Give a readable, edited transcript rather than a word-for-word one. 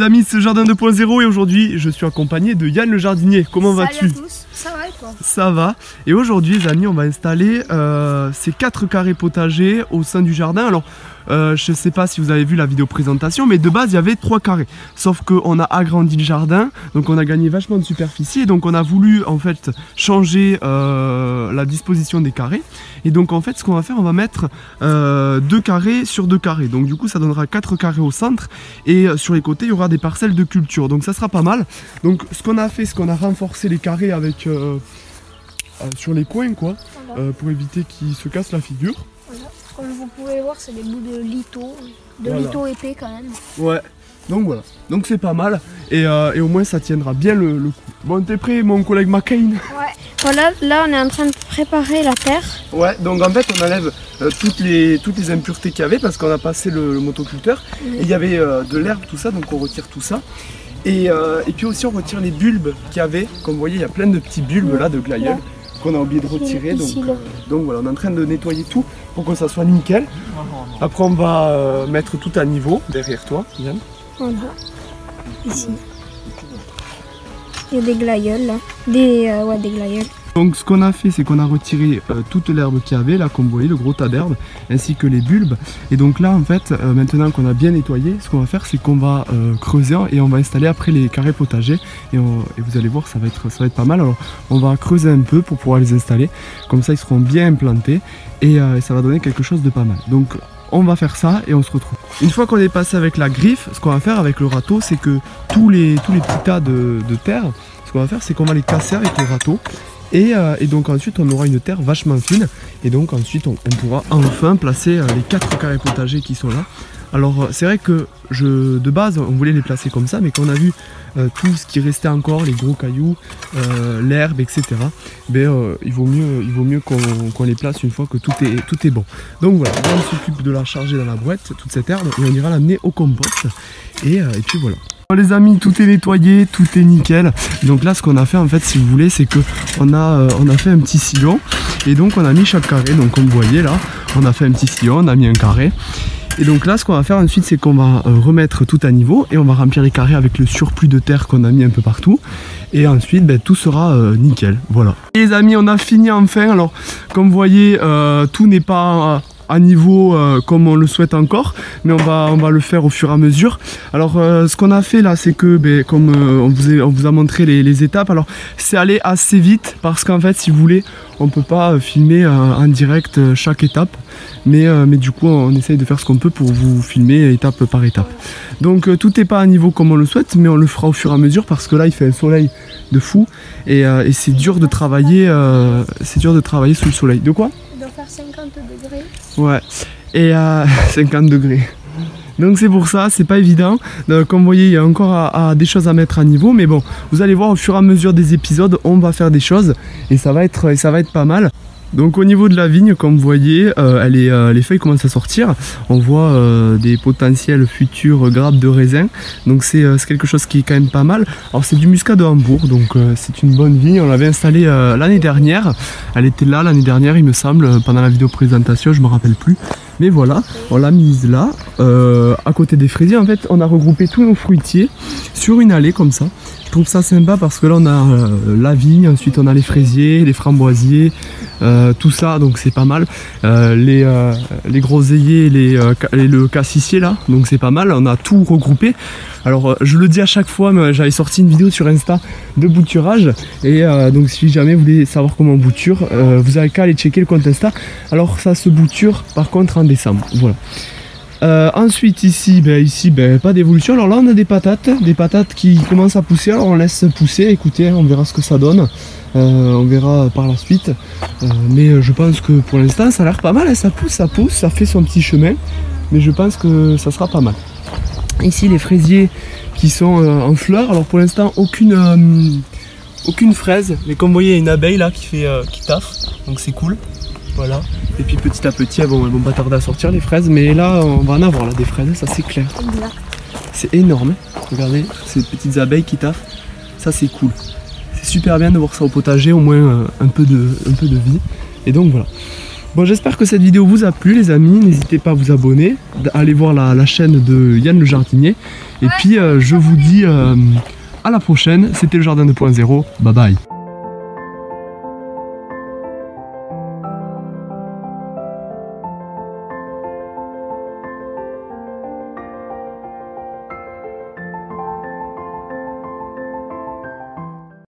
les amis, c'est Jardin 2.0 et aujourd'hui je suis accompagné de Yann le jardinier. Comment vas-tu? Salut à tous, ça va et toi? Ça va. Et aujourd'hui les amis, on va installer ces 4 carrés potagers au sein du jardin. Alors je sais pas si vous avez vu la vidéo présentation, mais de base il y avait 3 carrés. Sauf qu'on a agrandi le jardin, donc on a gagné vachement de superficie et donc on a voulu en fait changer la disposition des carrés. Et donc en fait ce qu'on va faire, on va mettre 2 carrés sur 2 carrés. Donc du coup ça donnera 4 carrés au centre et sur les côtés il y aura des parcelles de culture. Donc ça sera pas mal. Donc ce qu'on a fait, c'est qu'on a renforcé les carrés avec sur les coins quoi, voilà. Pour éviter qu'ils se cassent la figure. Voilà. Comme vous pouvez voir, c'est des bouts de litho, voilà. Litho épais quand même. Ouais, donc voilà, donc c'est pas mal et au moins ça tiendra bien le coup. Bon, t'es prêt mon collègue McCain? Ouais, voilà, là on est en train de préparer la terre. Ouais, donc en fait on enlève toutes les impuretés qu'il y avait parce qu'on a passé le motoculteur et il y avait de l'herbe, tout ça, donc on retire tout ça. Et puis aussi on retire les bulbes qu'il y avait, comme vous voyez il y a plein de petits bulbes là de glaïeul. Qu'on a oublié de retirer, donc voilà, on est en train de nettoyer tout pour que ça soit nickel. Après on va mettre tout à niveau derrière toi, Yann. Voilà, ici. Il y a des glaïeuls là, des glaïeuls. Donc ce qu'on a fait, c'est qu'on a retiré toute l'herbe qu'il y avait, là comme vous voyez, le gros tas d'herbe, ainsi que les bulbes. Et donc là en fait, maintenant qu'on a bien nettoyé, ce qu'on va faire c'est qu'on va creuser et on va installer après les carrés potagers. Et vous allez voir, ça va être pas mal. Alors on va creuser un peu pour pouvoir les installer, comme ça ils seront bien implantés et ça va donner quelque chose de pas mal. Donc on va faire ça et on se retrouve. Une fois qu'on est passé avec la griffe, ce qu'on va faire avec le râteau, c'est que tous les petits tas de terre, ce qu'on va faire c'est qu'on va les casser avec le râteau. Et donc ensuite on aura une terre vachement fine et donc ensuite on pourra enfin placer les 4 carrés potagers qui sont là. Alors c'est vrai que de base on voulait les placer comme ça, mais quand on a vu tout ce qui restait encore, les gros cailloux, l'herbe, etc. Il vaut mieux qu'on les place une fois que tout est bon. Donc voilà, on s'occupe de la charger dans la boîte, toute cette herbe, et on ira l'amener au compost. Et puis voilà. Les amis, tout est nettoyé, tout est nickel. Donc là ce qu'on a fait en fait, si vous voulez, c'est que on a fait un petit sillon et donc on a mis chaque carré. Donc comme vous voyez là, on a fait un petit sillon, on a mis un carré. Et donc là ce qu'on va faire ensuite, c'est qu'on va remettre tout à niveau et on va remplir les carrés avec le surplus de terre qu'on a mis un peu partout. Et ensuite tout sera nickel, voilà. Et les amis, on a fini enfin. Alors comme vous voyez, tout n'est pas à niveau comme on le souhaite encore, mais on va le faire au fur et à mesure. Alors ce qu'on a fait là, c'est que comme on vous a montré les étapes, alors c'est allé assez vite parce qu'en fait si vous voulez on peut pas filmer en direct chaque étape, mais du coup on essaye de faire ce qu'on peut pour vous filmer étape par étape. Donc tout n'est pas à niveau comme on le souhaite, mais on le fera au fur et à mesure parce que là il fait un soleil de fou et c'est dur de travailler sous le soleil. De quoi? Il doit faire 50 degrés. Ouais, et à 50 degrés. Donc c'est pour ça, c'est pas évident. Donc, comme vous voyez, il y a encore des choses à mettre à niveau, mais bon, vous allez voir au fur et à mesure des épisodes, on va faire des choses et ça va être pas mal. Donc au niveau de la vigne, comme vous voyez, les feuilles commencent à sortir. On voit des potentiels futurs grappes de raisin. Donc c'est quelque chose qui est quand même pas mal. Alors c'est du muscat de Hambourg, donc c'est une bonne vigne. On l'avait installée l'année dernière. Elle était là l'année dernière, il me semble, pendant la vidéo présentation, je me rappelle plus. Mais voilà, on l'a mise là, à côté des fraisiers. En fait, on a regroupé tous nos fruitiers sur une allée comme ça. Je trouve ça sympa parce que là on a la vigne, ensuite on a les fraisiers, les framboisiers, tout ça, donc c'est pas mal. Les groseilliers, le cassissier là, donc c'est pas mal, on a tout regroupé. Alors je le dis à chaque fois, mais j'avais sorti une vidéo sur Insta de bouturage et donc si jamais vous voulez savoir comment on bouture, vous avez qu'à aller checker le compte Insta. Alors ça se bouture par contre en décembre, voilà. Ensuite ici, pas d'évolution. Alors là on a des patates qui commencent à pousser. Alors on laisse pousser, écoutez, on verra ce que ça donne. On verra par la suite. Mais je pense que pour l'instant ça a l'air pas mal, hein. Ça pousse, ça fait son petit chemin. Mais je pense que ça sera pas mal. Ici les fraisiers qui sont en fleurs. Alors pour l'instant aucune fraise. Mais comme vous voyez il y a une abeille là qui taffe. Donc c'est cool. Voilà. Et puis petit à petit elles vont pas tarder à sortir les fraises, mais là on va en avoir là des fraises, ça c'est clair. C'est énorme, regardez ces petites abeilles qui taffent, ça c'est cool. C'est super bien de voir ça au potager, au moins un peu de vie. Et donc voilà. Bon, j'espère que cette vidéo vous a plu les amis, n'hésitez pas à vous abonner, à aller voir la chaîne de Yann le jardinier. Et puis je vous dis à la prochaine, c'était le Jardin 2.0, bye bye.